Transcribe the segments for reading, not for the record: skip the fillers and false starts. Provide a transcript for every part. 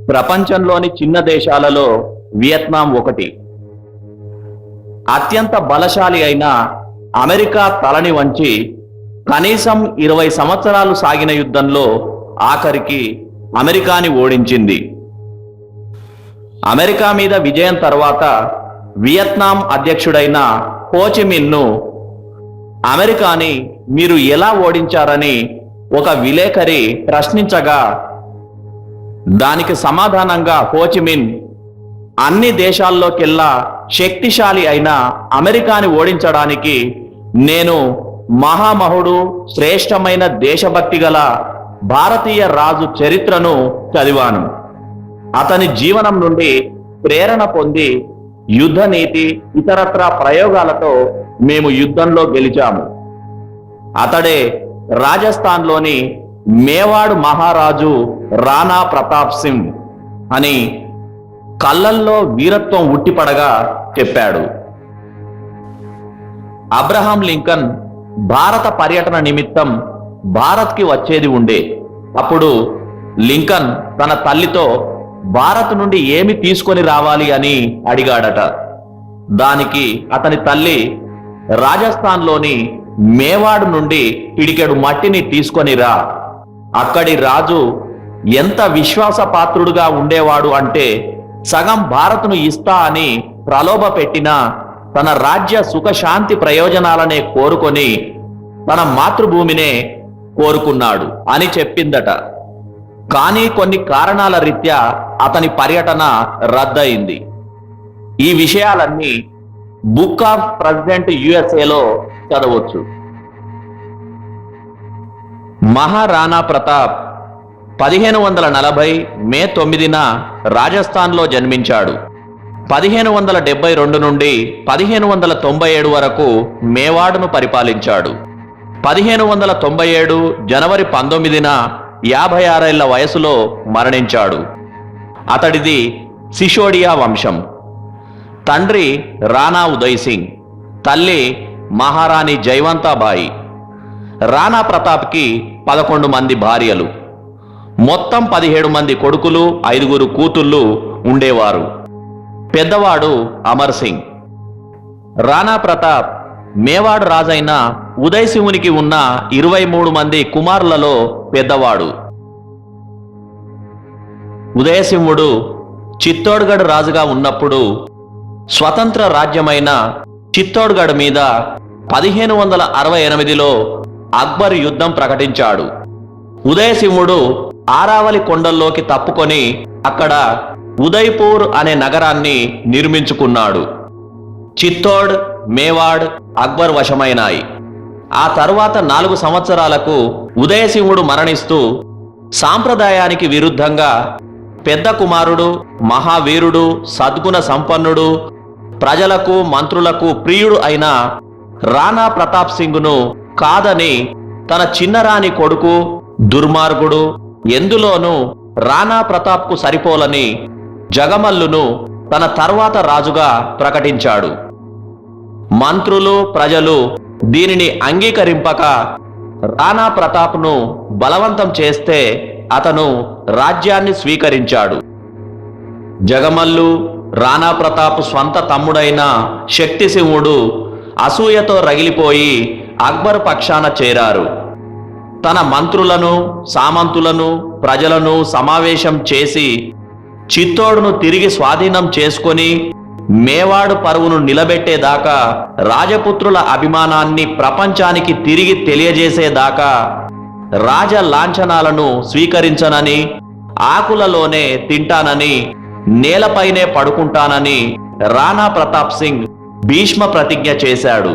ప్రపంచంలోని చిన్న దేశాలలో వియత్నాం ఒకటి. అత్యంత బలశాలి అయిన అమెరికా తలని వంచి కనీసం 20 సంవత్సరాలు సాగిన యుద్ధంలో ఆఖరికి అమెరికాని ఓడించింది. అమెరికా మీద విజయం తర్వాత వియత్నాం అధ్యక్షుడైన హోచిమిన్ను అమెరికాని మీరు ఎలా ఓడించారని ఒక విలేకరి ప్రశ్నించగా దానికి సమాధానంగా హోచిమిన్ అన్ని దేశాల్లోకెల్లా శక్తిశాలి అయిన అమెరికాని ఓడించడానికి నేను మహామహుడు శ్రేష్టమైన దేశభక్తి గల భారతీయ రాజు చరిత్రను చదివాను. అతని జీవనం నుండి ప్రేరణ పొంది యుద్ధ నీతి ఇతరత్ర ప్రయోగాలతో మేము యుద్ధంలో గెలిచాము. అతడే రాజస్థాన్లోని మేవాడ్ మహారాజు రాణా ప్రతాప్ సింగ్ అని కళ్ళల్లో వీరత్వం ఉట్టిపడగా చెప్పాడు. అబ్రహాం లింకన్ భారత పర్యటన నిమిత్తం భారత్కి వచ్చేది ఉండే. అప్పుడు లింకన్ తన తల్లితో భారత్ నుండి ఏమి తీసుకొని రావాలి అని అడిగాడట. దానికి అతని తల్లి రాజస్థాన్లోని మేవాడ్ నుండి పిడికెడు మట్టిని తీసుకొని రా, అక్కడి రాజు ఎంత విశ్వాసపాత్రుడుగా ఉండేవాడు అంటే సగం భారత్ను ఇస్తా అని ప్రలోభ పెట్టినా తన రాజ్య సుఖశాంతి ప్రయోజనాలనే కోరుకొని తన మాతృభూమినే కోరుకున్నాడు అని చెప్పిందట. కానీ కొన్ని కారణాల రీత్యా అతని పర్యటన రద్దయింది. ఈ విషయాలన్నీ బుక్ ఆఫ్ ప్రెసిడెంట్ యుఎస్ఏలో చదవచ్చు. మహారాణా ప్రతాప్ 1540 మే 9న రాజస్థాన్లో జన్మించాడు. 1572 నుండి 1597 వరకు మేవాడ్ను పరిపాలించాడు. 1597 జనవరి 19న 56 ఏళ్ల వయసులో మరణించాడు. అతడిది సిసోడియా వంశం. తండ్రి రాణా ఉదయ్ సింగ్, తల్లి మహారాణి జైవంతాబాయి. రాణా ప్రతాప్కి 11 మంది భార్యలు, మొత్తం 17 మంది కొడుకులు, 5 కూతుళ్ళు ఉండేవారు. పెద్దవాడు అమర్ సింగ్. రాణా ప్రతాప్ మేవాడ్ రాజైన ఉదయ్ సింగునికి ఉన్న 23 మంది కుమారులలో పెద్దవాడు. ఉదయసింహుడు చిత్తోడ్గఢ్ రాజుగా ఉన్నప్పుడు స్వతంత్ర రాజ్యమైన చిత్తోడ్గఢ్ మీద 1568లో అక్బర్ యుద్ధం ప్రకటించాడు. ఉదయసింహుడు ఆరావలి కొండల్లోకి తప్పుకొని అక్కడ ఉదయ్పూర్ అనే నగరాన్ని నిర్మించుకున్నాడు. చిత్తోడ్, మేవాడ్ అక్బర్ వశమైనాయి. ఆ తరువాత 4 సంవత్సరాలకు ఉదయసింహుడు మరణిస్తూ సాంప్రదాయానికి విరుద్ధంగా పెద్ద కుమారుడు, మహావీరుడు, సద్గుణ సంపన్నుడు, ప్రజలకు మంత్రులకు ప్రియుడు అయిన రాణా ప్రతాప్ సింగ్ను కాదని తన చిన్నరాణి కొడుకు దుర్మార్గుడు, ఎందులోనూ రాణా ప్రతాప్కు సరిపోలని జగమల్లును తన తర్వాత రాజుగా ప్రకటించాడు. మంత్రులు, ప్రజలు దీనిని అంగీకరింపక రాణా ప్రతాప్ను బలవంతం చేస్తే అతను రాజ్యాన్ని స్వీకరించాడు. జగమల్లు, రాణా ప్రతాప్ స్వంత తమ్ముడైన శక్తిసింహుడు అసూయతో రగిలిపోయి అక్బర్ పక్షాన చేరారు. తన మంత్రులను, సామంతులను, ప్రజలను సమావేశం చేసి చిత్తోడును తిరిగి స్వాధీనం చేసుకొని మేవాడు పరువును నిలబెట్టేదాకా, రాజపుత్రుల అభిమానాన్ని ప్రపంచానికి తిరిగి తెలియజేసేదాకా రాజ లాంఛనాలను స్వీకరించనని, ఆకులలోనే తింటానని, నేలపైనే పడుకుంటానని రాణా ప్రతాప్ సింగ్ భీష్మ ప్రతిజ్ఞ చేశాడు.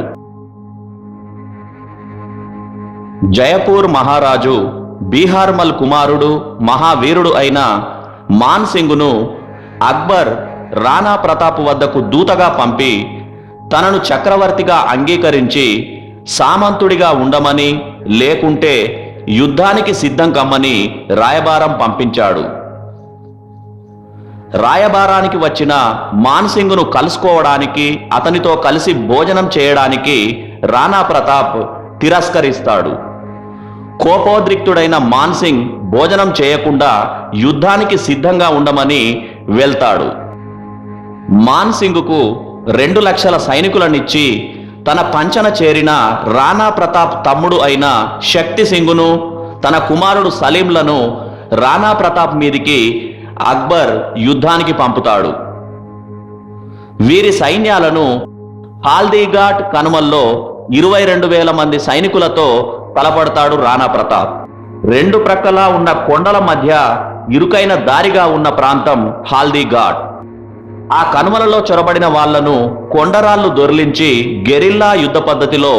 జయపూర్ మహారాజు బీహార్మల్ కుమారుడు, మహావీరుడు అయిన మాన్ సింగును అక్బర్ రాణా ప్రతాప్ వద్దకు దూతగా పంపి తనను చక్రవర్తిగా అంగీకరించి సామంతుడిగా ఉండమని లేకుంటే యుద్ధానికి సిద్ధం కమ్మని రాయబారం పంపించాడు. రాయబారానికి వచ్చిన మాన్సింగ్ను కలుసుకోవడానికి అతనితో కలిసి భోజనం చేయడానికి రాణా ప్రతాప్ తిరస్కరిస్తాడు. కోపోద్రిక్తుడైన మాన్సింగ్ భోజనం చేయకుండా యుద్ధానికి సిద్ధంగా ఉండమని వెళ్తాడు. మాన్సింగ్కు 2 లక్షల సైనికులనిచ్చి తన పంచన చేరిన రాణా ప్రతాప్ తమ్ముడు అయిన శక్తి సింగును తన కుమారుడు సలీంలను రాణా ప్రతాప్ మీదికి అక్బర్ యుద్ధానికి పంపుతాడు. వీరి సైన్యాలను హాల్దీఘాట్ కనుమల్లో 22,000 మంది సైనికులతో తలపడతాడు రాణా ప్రతాప్. 2 ప్రక్కలా ఉన్న కొండల మధ్య ఇరుకైన దారిగా ఉన్న ప్రాంతం హాల్దీఘాట్. ఆ కనుమలలో చొరబడిన వాళ్లను కొండరాళ్లు దొర్లించి గెరిల్లా యుద్ధ పద్ధతిలో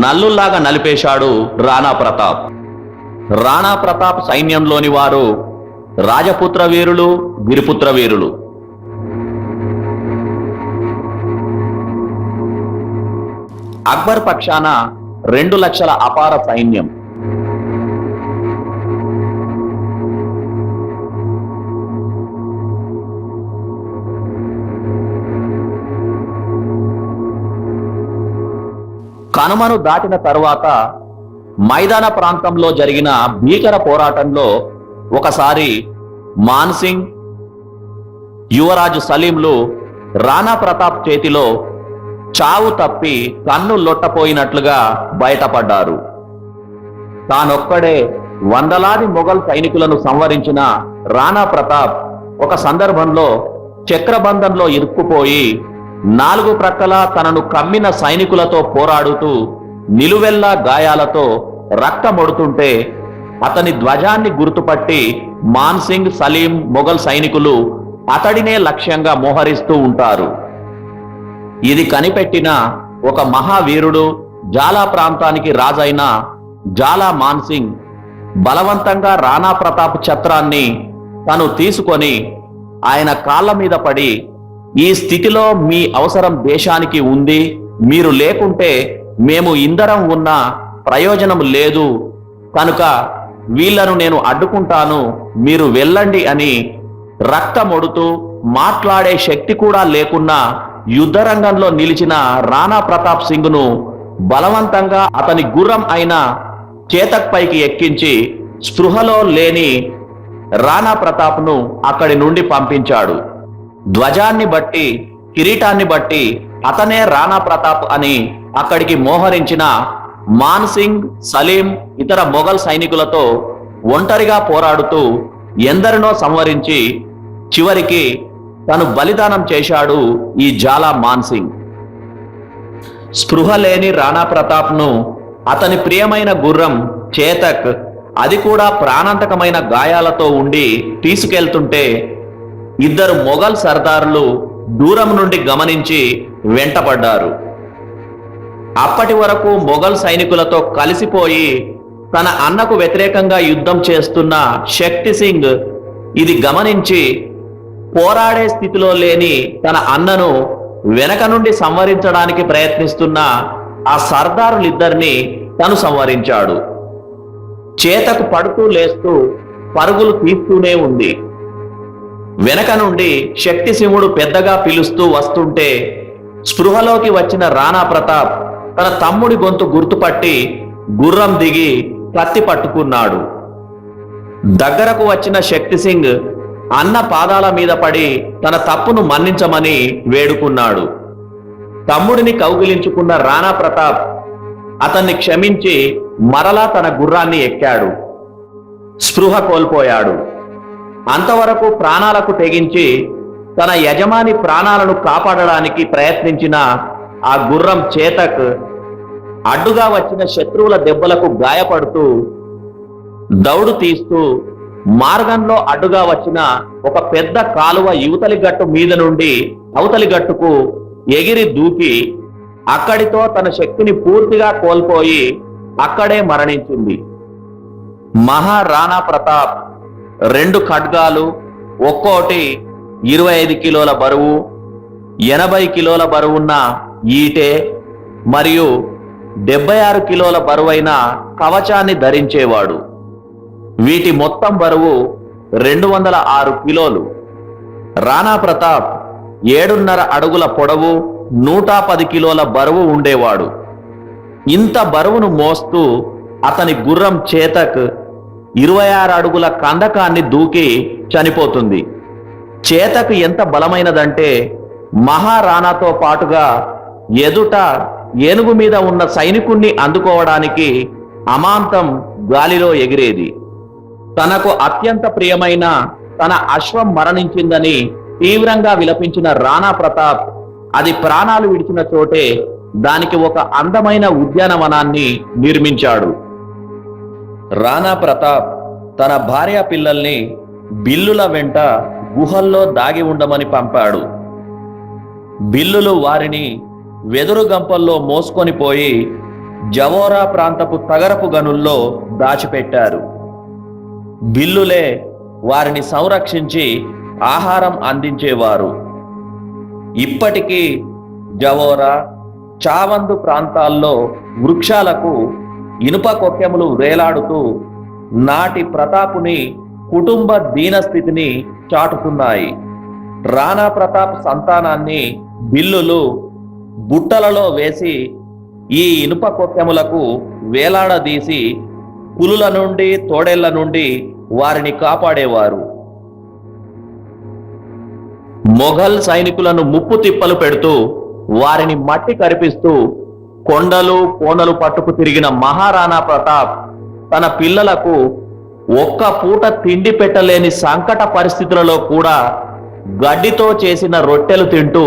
నల్లుల్లాగా నలిపేశాడు రాణా ప్రతాప్. రాణా ప్రతాప్ సైన్యంలోని వారు రాజపుత్ర వీరులు, గిరిపుత్ర వీరులు. అక్బర్ పక్షాన 2 లక్షల అపార సైన్యం. కనుమను దాటిన తరువాత మైదాన ప్రాంతంలో జరిగిన భీకర పోరాటంలో ఒకసారి మాన్సింగ్, యువరాజు సలీంలు రాణా ప్రతాప్ చేతిలో చావు తప్పి కన్ను లొట్టపోయినట్లుగా బయటపడ్డారు. తానొక్కడే వందలాది మొఘల్ సైనికులను సంవరించిన రాణా ప్రతాప్ ఒక సందర్భంలో చక్రబంధంలో ఇరుక్కుపోయి 4 ప్రక్కల తనను కమ్మిన సైనికులతో పోరాడుతూ నిలువెల్లా గాయాలతో రక్తమొడుతుంటే అతని ధ్వజాన్ని గుర్తుపట్టి మాన్సింగ్, సలీం మొఘల్ సైనికులు అతడినే లక్ష్యంగా మోహరిస్తూ ఉంటారు. ఇది కనిపెట్టిన ఒక మహావీరుడు, జాలా ప్రాంతానికి రాజైన జాలా మాన్సింగ్ బలవంతంగా రాణా ప్రతాప్ ఛత్రాన్ని తను తీసుకొని ఆయన కాళ్ళ మీద పడి, ఈ స్థితిలో మీ అవసరం దేశానికి ఉంది, మీరు లేకుంటే మేము ఇందరం ఉన్న ప్రయోజనం లేదు, కనుక వీళ్లను నేను అడ్డుకుంటాను, మీరు వెళ్ళండి అని రక్తమొడుతూ మాట్లాడే శక్తి కూడా లేకున్నా యుద్ధరంగంలో నిలిచిన రాణా ప్రతాప్ సింగ్ను బలవంతంగా అతని గుర్రం అయిన చేతక్ పైకి ఎక్కించి స్పృహలో లేని రాణా ప్రతాప్ను అక్కడి నుండి పంపించాడు. ధ్వజాన్ని బట్టి, కిరీటాన్ని బట్టి అతనే రాణా ప్రతాప్ అని అక్కడికి మోహరించిన మాన్సింగ్, సలీం ఇతర మొఘల్ సైనికులతో ఒంటరిగా పోరాడుతూ ఎందరినో సంవరించి చివరికి తను బలిదానం చేశాడు ఈ జాలా మాన్సింగ్. స్పృహ లేని రాణా ప్రతాప్ను అతని ప్రియమైన గుర్రం చేతక్, అది కూడా ప్రాణాంతకమైన గాయాలతో ఉండి తీసుకెళ్తుంటే 2 మొఘల్ సర్దారులు దూరం నుండి గమనించి వెంటపడ్డారు. అప్పటి వరకు మొఘల్ సైనికులతో కలిసిపోయి తన అన్నకు వ్యతిరేకంగా యుద్ధం చేస్తున్న శక్తి సింగ్ ఇది గమనించి పోరాడే స్థితిలో లేని తన అన్నను వెనక నుండి సంవరించడానికి ప్రయత్నిస్తున్న ఆ సర్దారులిద్దరినీ తను సంవరించాడు. చేతకు పడుతూ లేస్తూ పరుగులు తీస్తూనే ఉంది. వెనక నుండి శక్తి సింహుడు పెద్దగా పిలుస్తూ వస్తుంటే స్పృహలోకి వచ్చిన రాణా ప్రతాప్ తన తమ్ముడి గొంతు గుర్తుపట్టి గుర్రం దిగి కత్తి పట్టుకున్నాడు. దగ్గరకు వచ్చిన శక్తి సింగ్ అన్న పాదాల మీద పడి తన తప్పును మన్నించమని వేడుకున్నాడు. తమ్ముడిని కౌగిలించుకున్న రాణా ప్రతాప్ అతన్ని క్షమించి మరలా తన గుర్రాన్ని ఎక్కాడు. స్పృహ కోల్పోయాడు. అంతవరకు ప్రాణాలకు తెగించి తన యజమాని ప్రాణాలను కాపాడడానికి ప్రయత్నించిన ఆ గుర్రం చేతక్ అడ్డుగా వచ్చిన శత్రువుల దెబ్బలకు గాయపడుతూ దౌడు తీస్తూ మార్గంలో అడ్డుగా వచ్చిన ఒక పెద్ద కాలువ యువతలి గట్టు మీద నుండి అవతలి గట్టుకు ఎగిరి దూకి అక్కడితో తన శక్తిని పూర్తిగా కోల్పోయి అక్కడే మరణించింది. మహారాణా ప్రతాప్ 2 ఖడ్గాలు ఒక్కోటి 25 కిలోల బరువు, 80 కిలోల బరువున్న ఈటె మరియు 76 కిలోల బరువైన కవచాన్ని ధరించేవాడు. వీటి మొత్తం బరువు 206 కిలోలు. రాణా ప్రతాప్ 7.5 అడుగుల పొడవు, 110 కిలోల బరువు ఉండేవాడు. ఇంత బరువును మోస్తూ అతని గుర్రం చేతక్ 26 అడుగుల కందకాన్ని దూకి చనిపోతుంది. చేతక్ ఎంత బలమైనదంటే మహారాణాతో పాటుగా ఎదుట ఏనుగు మీద ఉన్న సైనికుణ్ణి అందుకోవడానికి అమాంతం గాలిలో ఎగిరేది. తనకు అత్యంత ప్రియమైన తన అశ్వం మరణించిందని తీవ్రంగా విలపించిన రాణా ప్రతాప్ అది ప్రాణాలు విడిచిన చోటే దానికి ఒక అందమైన ఉద్యానవనాన్ని నిర్మించాడు. రాణా ప్రతాప్ తన భార్య పిల్లల్ని బిల్లుల వెంట గుహల్లో దాగి ఉండమని పంపాడు. బిల్లులు వారిని వెదురు గంపల్లో మోసుకొని పోయి జవోరా ప్రాంతపు తగరపు గనుల్లో దాచిపెట్టారు. బిల్లులే వారిని సంరక్షించి ఆహారం అందించేవారు. ఇప్పటికీ జవోరా, చావందు ప్రాంతాల్లో వృక్షాలకు ఇనుప కొక్కెములు వేలాడుతూ నాటి ప్రతాపుని కుటుంబ దీనస్థితిని చాటుతున్నాయి. రాణా ప్రతాప్ సంతానాన్ని బిల్లులు బుట్టలలో వేసి ఈ ఇనుప కొక్కెములకు వేలాడదీసి పులుల నుండి తోడేళ్ల నుండి వారిని కాపాడేవారు. మొఘల్ సైనికులను ముప్పు తిప్పలు పెడుతూ వారిని మట్టి కరిపిస్తూ కొండలు కోనలు పట్టుకు తిరిగిన మహారాణా ప్రతాప్ తన పిల్లలకు ఒక్క పూట తిండి పెట్టలేని సంకట పరిస్థితులలో కూడా గడ్డితో చేసిన రొట్టెలు తింటూ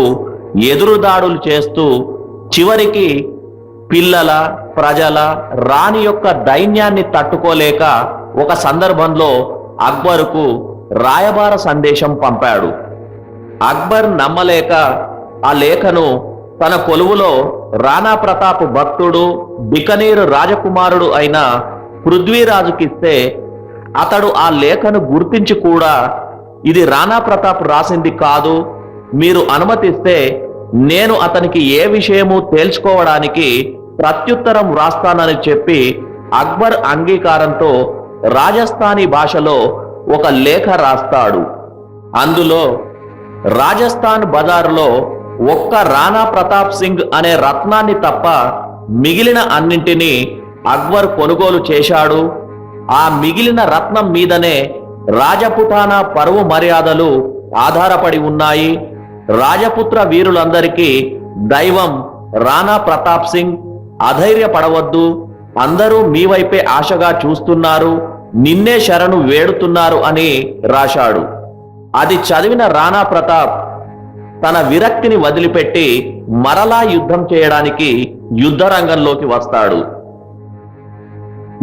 ఎదురుదాడులు చేస్తూ చివరికి పిల్లల ప్రజల రాణి యొక్క దైన్యాన్ని తట్టుకోలేక ఒక సందర్భంలో అక్బరుకు రాయబార సందేశం పంపాడు. అక్బర్ నమ్మలేక ఆ లేఖను తన కొలువులో రాణా ప్రతాప్ భక్తుడు బికనీరు రాజకుమారుడు అయిన పృథ్వీరాజుకిస్తే అతడు ఆ లేఖను గుర్తించి కూడా ఇది రాణా ప్రతాప్ రాసింది కాదు, మీరు అనుమతిస్తే నేను అతనికి ఏ విషయము తేల్చుకోవడానికి ప్రత్యుత్తరం వ్రాస్తానని చెప్పి అక్బర్ అంగీకారంతో రాజస్థానీ భాషలో ఒక లేఖ రాస్తాడు. అందులో రాజస్థాన్ బజారులో ఒక్క రాణా ప్రతాప్ సింగ్ అనే రత్నాన్ని తప్ప మిగిలిన అన్నింటినీ అక్బర్ కొనుగోలు చేశాడు. ఆ మిగిలిన రత్నం మీదనే రాజపుతానా పరువు మర్యాదలు ఆధారపడి ఉన్నాయి. రాజపుత్ర వీరులందరికీ దైవం రాణా ప్రతాప్ సింగ్, అధైర్యపడవద్దు, అందరూ మీ వైపే ఆశగా చూస్తున్నారు, నిన్నే శరణు వేడుతున్నారు అని రాశాడు. అది చదివిన రాణా ప్రతాప్ తన విరక్తిని వదిలిపెట్టి మరలా యుద్ధం చేయడానికి యుద్ధరంగంలోకి వస్తాడు.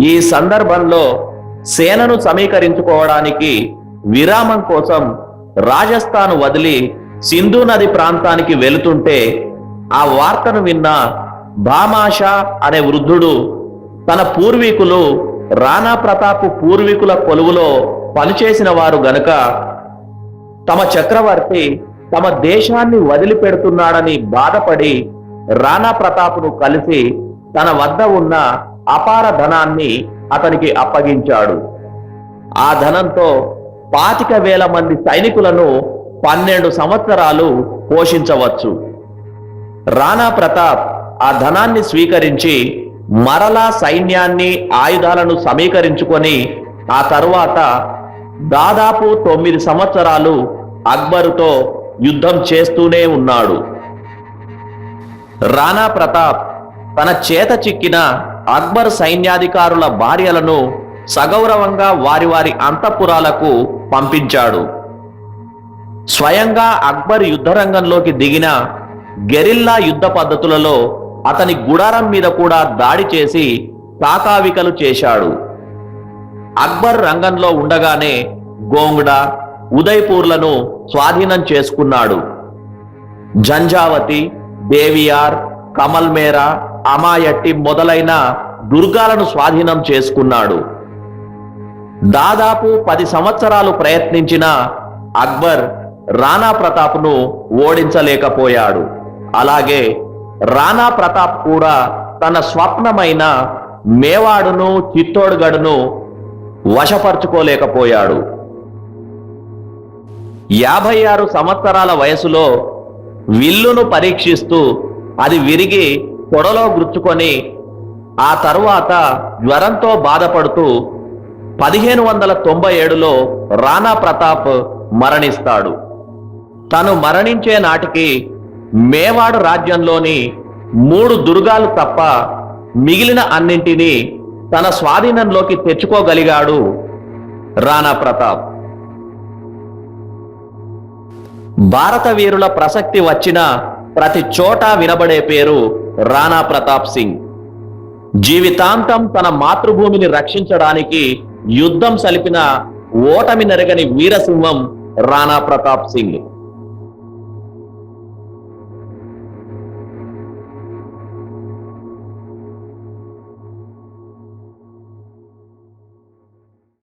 ఈ సందర్భంలో సేనను సమీకరించుకోవడానికి విరామం కోసం రాజస్థాన్ వదిలి సింధు నది ప్రాంతానికి వెళుతుంటే ఆ వార్తను విన్న భామాషా అనే వృద్ధుడు తన పూర్వీకులు రాణా ప్రతాప్ పూర్వీకుల కొలువులో పనిచేసిన వారు గనుక తమ చక్రవర్తి తమ దేశాన్ని వదిలిపెడుతున్నాడని బాధపడి రాణా ప్రతాప్ను కలిసి తన వద్ద ఉన్న అపార ధనాన్ని అతనికి అప్పగించాడు. ఆ ధనంతో 25,000 మంది సైనికులను 12 సంవత్సరాలు పోషించవచ్చు. రాణా ప్రతాప్ ఆ ధనాన్ని స్వీకరించి మరలా సైన్యాన్ని ఆయుధాలను సమీకరించుకొని ఆ తరువాత దాదాపు 9 సంవత్సరాలు అక్బరుతో యుద్ధం చేస్తూనే ఉన్నాడు. రాణా ప్రతాప్ తన చేత చిక్కిన అక్బర్ సైన్యాధికారుల భార్యలను సగౌరవంగా వారి వారి అంతఃపురాలకు పంపించాడు. స్వయంగా అక్బర్ యుద్ధరంగంలోకి దిగిన గెరిల్లా యుద్ధ పద్ధతులలో అతని గుడారం మీద కూడా దాడి చేసి తాకావికలు చేశాడు. అక్బర్ రంగంలో ఉండగానే గోంగ్డా, ఉదయ్పూర్లను స్వాధీనం చేసుకున్నాడు. జంజావతి, దేవియార్, కమల్మేరా, అమాయట్టి మొదలైన దుర్గాలను స్వాధీనం చేసుకున్నాడు. దాదాపు 10 సంవత్సరాలు ప్రయత్నించిన అక్బర్ రాణా ప్రతాప్ను ఓడించలేకపోయాడు. అలాగే రాణా ప్రతాప్ కూడా తన స్వప్నమైన మేవాడును చిత్తోడ్గఢ్ను వశపరుచుకోలేకపోయాడు. 56 సంవత్సరాల వయసులో విల్లును పరీక్షిస్తూ అది విరిగి తొడలో గుచ్చుకొని ఆ తరువాత జ్వరంతో బాధపడుతూ 1597లో రాణా ప్రతాప్ మరణిస్తాడు. తను మరణించే నాటికి మేవాడు రాజ్యంలోని 3 దుర్గాలు తప్ప మిగిలిన అన్నింటినీ తన స్వాధీనంలోకి తెచ్చుకోగలిగాడు రాణా ప్రతాప్. భారత వీరుల ప్రసక్తి వచ్చిన ప్రతి చోట వినబడే పేరు రాణా ప్రతాప్ సింగ్. జీవితాంతం తన మాతృభూమిని రక్షించడానికి యుద్ధం సలిపిన ఓటమి నెరగని వీరసింహం రాణా ప్రతాప్ సింగ్.